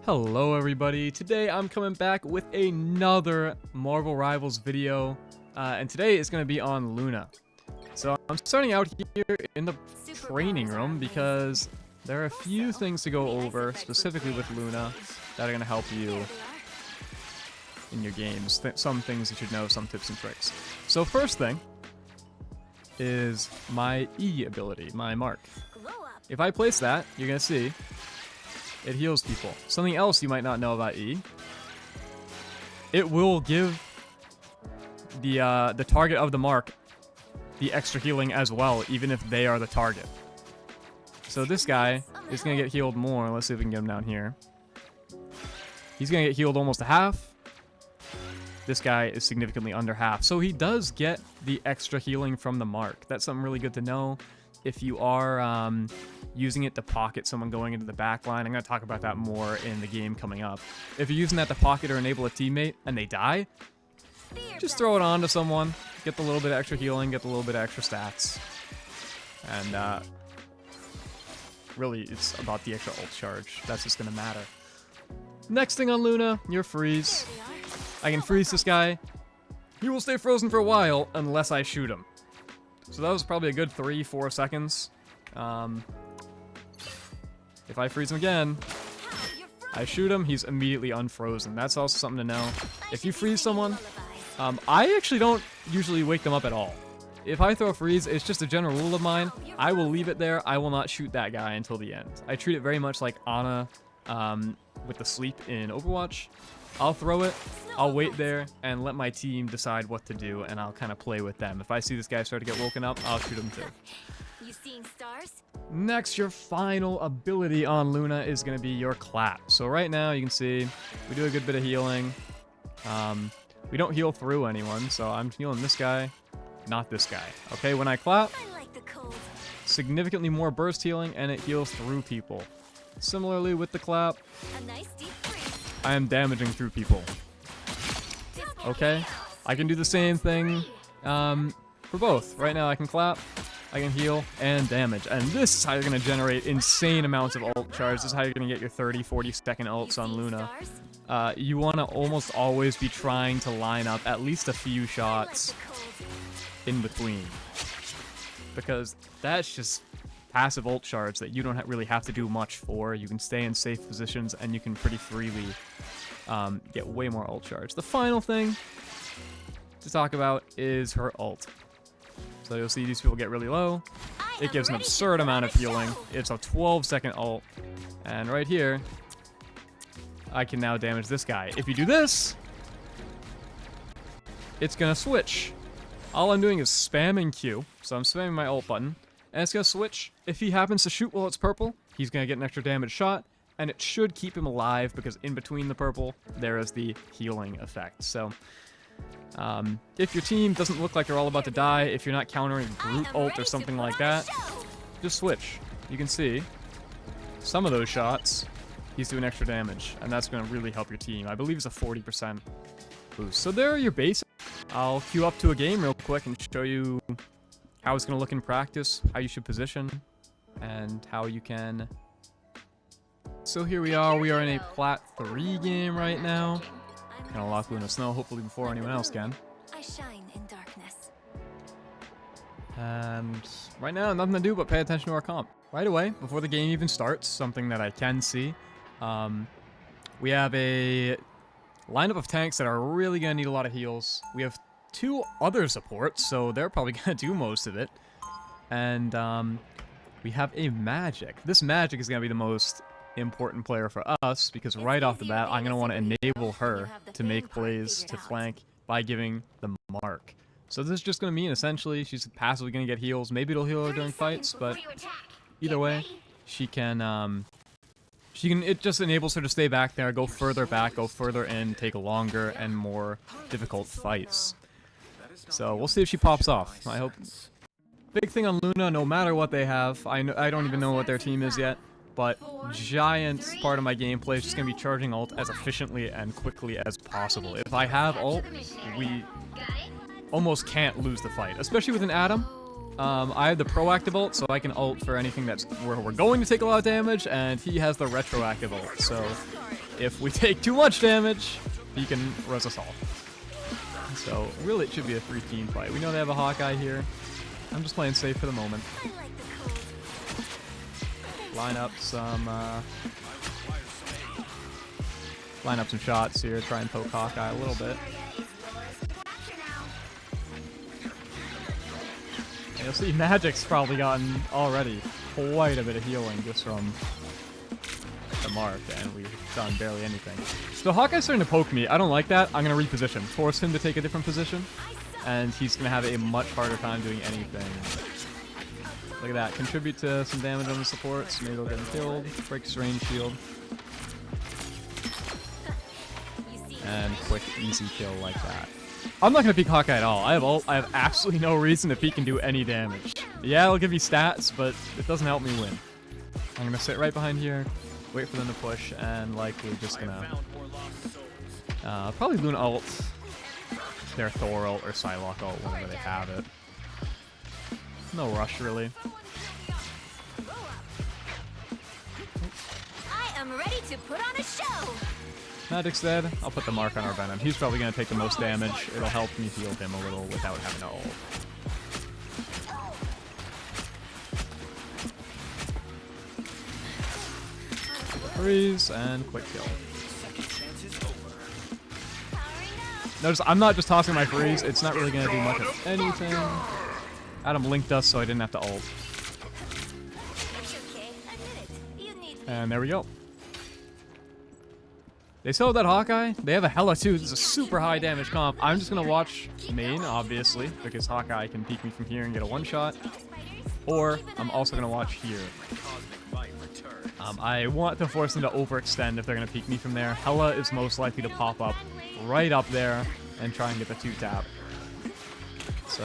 Hello everybody, today I'm coming back with another Marvel Rivals video, and today is going to be on Luna. So I'm starting out here in the training room because there are a few things to go over, specifically with Luna, that are going to help you in your games. Some things you should know, some tips and tricks. So first thing is my E ability, my mark. If I place that, you're going to see it heals people. Something else you might not know about E. It will give the target of the mark the extra healing as well, even if they are the target. So this guy is going to get healed more. Let's see if we can get him down here. He's going to get healed almost a half. This guy is significantly under half. So he does get the extra healing from the mark. That's something really good to know. If you are using it to pocket someone going into the back line, I'm going to talk about that more in the game coming up. If you're using that to pocket or enable a teammate and they die, just throw it on to someone, get the little bit of extra healing, get the little bit of extra stats. And really, it's about the extra ult charge. That's just going to matter. Next thing on Luna, your freeze. I can freeze this guy. He will stay frozen for a while unless I shoot him. So that was probably a good 3-4 seconds. If I freeze him again, I shoot him, he's immediately unfrozen. That's also something to know. If you freeze someone, I actually don't usually wake them up at all. If I throw a freeze, it's just a general rule of mine. I will leave it there. I will not shoot that guy until the end. I treat it very much like Ana with the sleep in Overwatch. I'll throw it, I'll wait there, and let my team decide what to do, and I'll kind of play with them. If I see this guy start to get woken up, I'll shoot him too. You seeing stars? Next, your final ability on Luna is going to be your clap. So right now, you can see we do a good bit of healing. We don't heal through anyone, so I'm healing this guy, not this guy. Okay, when I clap, significantly more burst healing, and it heals through people. Similarly with the clap, I am damaging through people. Okay, I can do the same thing for both. Right now I can clap, I can heal, and damage. And this is how you're going to generate insane amounts of ult charge. This is how you're going to get your 30-40 second ults on Luna. You want to almost always be trying to line up at least a few shots in between. Because that's just passive ult charge that you don't really have to do much for. You can stay in safe positions and you can pretty freely get way more ult charge. The final thing to talk about is her ult. So you'll see these people get really low. It gives an absurd amount of healing. It's a 12-second ult. And right here, I can now damage this guy. If you do this, it's going to switch. All I'm doing is spamming Q. So I'm spamming my ult button. And it's going to switch. If he happens to shoot while it's purple, he's going to get an extra damage shot. And it should keep him alive because in between the purple, there is the healing effect. So, if your team doesn't look like they're all about to die, if you're not countering Groot ult or something like that, just switch. You can see some of those shots, he's doing extra damage. And that's going to really help your team. I believe it's a 40% boost. So there are your basics. I'll queue up to a game real quick and show you how it's going to look in practice, how you should position, and how you can... So here we are in a Plat 3 game right now. Gonna lock Luna Snow, hopefully before anyone else can. I shine in darkness. And right now, nothing to do but pay attention to our comp. Right away, before the game even starts, something that I can see, we have a lineup of tanks that are really gonna need a lot of heals. We have 2 other supports, so they're probably gonna do most of it. And we have a Magic. This Magic is gonna be the most important player for us because right off the bat I'm going to want to enable her to make plays to flank by giving the mark. So this is just going to mean essentially she's passively going to get heals. Maybe it'll heal her during fights, but either way she can it just enables her to stay back there, go further back, go further in, take longer and more difficult fights. So we'll see if she pops off. I hope. Big thing on Luna, no matter what they have, I don't even know what their team is yet. But giant part of my gameplay is just going to be charging ult as efficiently and quickly as possible. If I have ult, we almost can't lose the fight. Especially with an Atom. I have the proactive ult, so I can ult for anything that's where we're going to take a lot of damage, and he has the retroactive ult. So if we take too much damage, he can res us all. So really, it should be a 3-team fight. We know they have a Hawkeye here. I'm just playing safe for the moment. I like the cold. Line up some shots here. Try and poke Hawkeye a little bit. And you'll see Magic's probably gotten already quite a bit of healing just from the mark, and we've done barely anything. So Hawkeye's starting to poke me. I don't like that. I'm going to reposition. Force him to take a different position, and he's going to have a much harder time doing anything. Look at that. Contribute to some damage on the supports. Maybe they'll get him killed. Breaks range shield. And quick, easy kill like that. I'm not going to peek Hawkeye at all. I have ult. I have absolutely no reason to peek and do any damage. Yeah, it'll give me stats, but it doesn't help me win. I'm going to sit right behind here, wait for them to push, and likely just going to... probably Luna ult, their Thor ult, or Psylocke ult, whenever they have it. No rush, really. I am ready to put on a show. Magic's dead. I'll put the mark on our Venom. He's probably going to take the most damage. It'll help me heal him a little without having to ult. Freeze and quick kill. Notice I'm not just tossing my freeze. It's not really going to do much of anything. Adam linked us, so I didn't have to ult. It's okay. Admit it. You need me. And there we go. They still have that Hawkeye. They have a Hela too. This is a super high damage comp. I'm just going to watch main, obviously, because Hawkeye can peek me from here and get a one-shot. Or I'm also going to watch here. I want to force them to overextend if they're going to peek me from there. Hela is most likely to pop up right up there and try and get the 2-tap. So,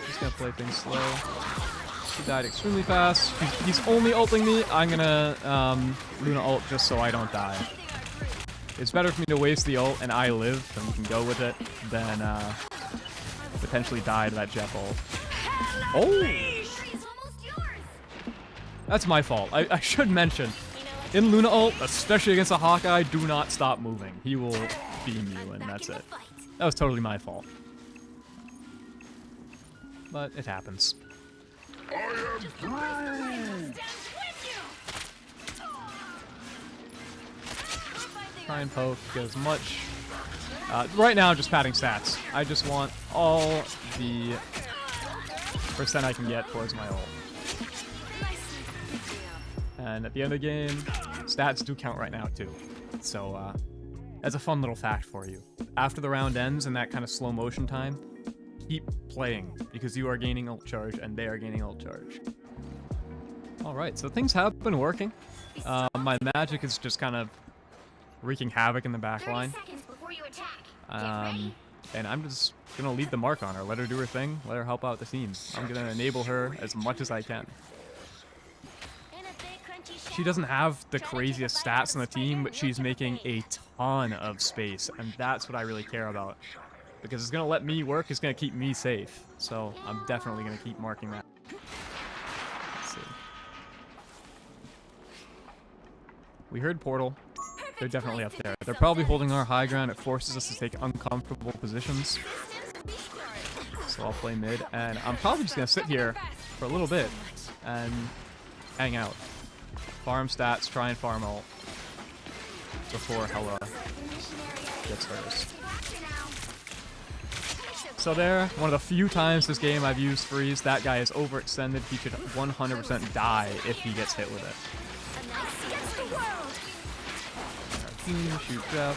just going to play things slow. He died extremely fast. He's only ulting me. I'm going to Luna ult just so I don't die. It's better for me to waste the ult and I live, and we can go with it, than potentially die to that Jeff ult. Oh! That's my fault. I should mention, in Luna ult, especially against a Hawkeye, do not stop moving. He will beam you, and that's it. That was totally my fault. But it happens. Try and poke, get as much. Right now, I'm just padding stats. I just want all the percent I can get towards my ult. And at the end of the game, stats do count right now too. So that's a fun little fact for you. After the round ends in that kind of slow motion time, keep playing because you are gaining ult charge and they are gaining ult charge. Alright, so things have been working. My magic is just kind of wreaking havoc in the back line. And I'm just going to leave the mark on her. Let her do her thing. Let her help out the team. I'm going to enable her as much as I can. She doesn't have the craziest stats on the team, but she's making a ton of space. And that's what I really care about. Because it's going to let me work. It's going to keep me safe. So I'm definitely going to keep marking that. Let's see. We heard Portal. They're definitely up there. They're probably holding our high ground. It forces us to take uncomfortable positions. So I'll play mid. And I'm probably just going to sit here for a little bit and hang out. Farm stats, try and farm ult before Hela gets hers. So there, one of the few times this game I've used freeze. That guy is overextended. He should 100% die if he gets hit with it. Shoot Jeff.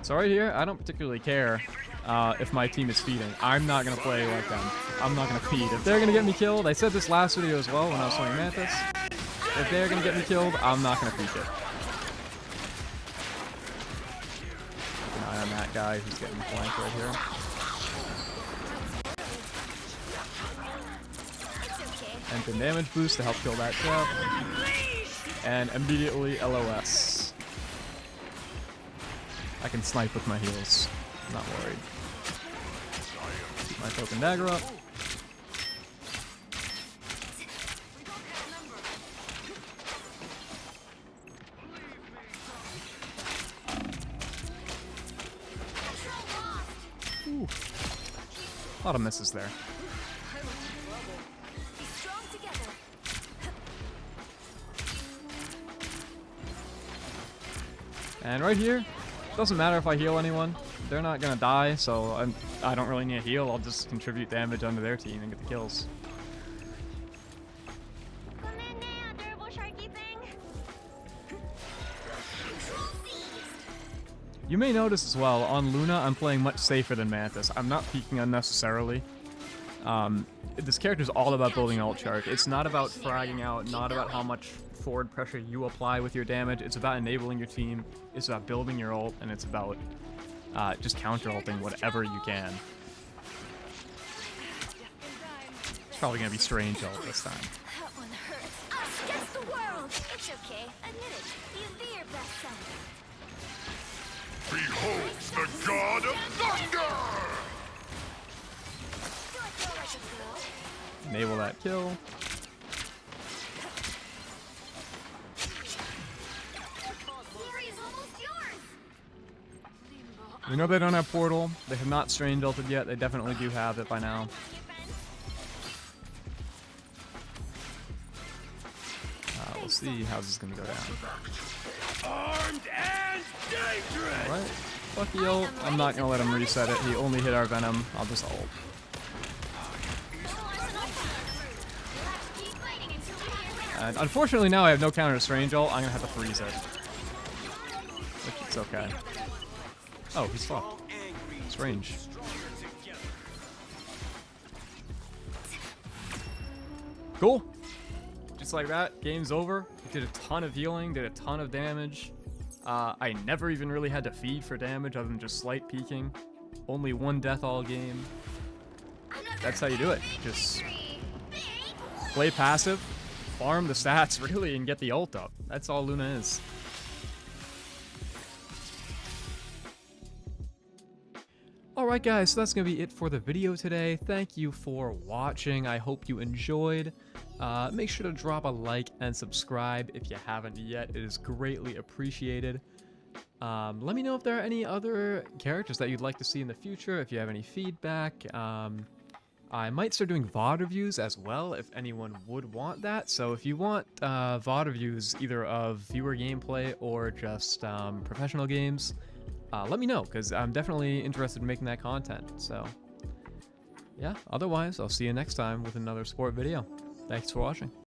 So right here, I don't particularly care if my team is feeding. I'm not going to play like them. I'm not going to feed. If they're going to get me killed, I said this last video as well when I was playing Mantis. If they're going to get me killed, I'm not going to feed it. Keep an eye on that guy who's getting flanked right here. And the damage boost to help kill that Jeff. and immediately LOS. I can snipe with my heals. I'm not worried. Keep my token dagger up. Ooh. A lot of misses there. Be strong together. And right here, doesn't matter if I heal anyone. They're not gonna die, so I don't really need a heal. I'll just contribute damage onto their team and get the kills. Come in now, durable sharky thing. You may notice as well, on Luna, I'm playing much safer than Mantis. I'm not peeking unnecessarily. This character is all about building ult charge. It's not about fragging out, not about how much forward pressure you apply with your damage. It's about enabling your team. It's about building your ult, and it's about just counter-ulting whatever you can. It's probably going to be strange ult this time. That one hurts. Us against the world. It's okay. Admit it. Be your best self. Behold the god of thunder! Do I feel like a girl? Enable that kill. Glory is almost yours. We know they don't have portal. They have not strange ulted yet. They definitely do have it by now. We'll see how this is going to go down. Armed and dangerous! Alright. Fuck the ult. I'm not going to let him reset it. He only hit our Venom. I'll just ult. And unfortunately now I have no counter to strange ult. I'm going to have to freeze it. Which is okay. Oh, he's fucked. It's range. Cool. Just like that, game's over. Did a ton of healing, did a ton of damage. I never even really had to feed for damage other than just slight peeking. Only one death all game. That's how you do it. Just play passive, farm the stats really, and get the ult up. That's all Luna is. Alright guys, so that's going to be it for the video today. Thank you for watching. I hope you enjoyed. Make sure to drop a like and subscribe if you haven't yet. It is greatly appreciated. Let me know if there are any other characters that you'd like to see in the future, if you have any feedback. I might start doing VOD reviews as well, if anyone would want that. So if you want VOD reviews either of viewer gameplay or just professional games, let me know, because I'm definitely interested in making that content. So yeah, otherwise, I'll see you next time with another sport video. Thanks for watching.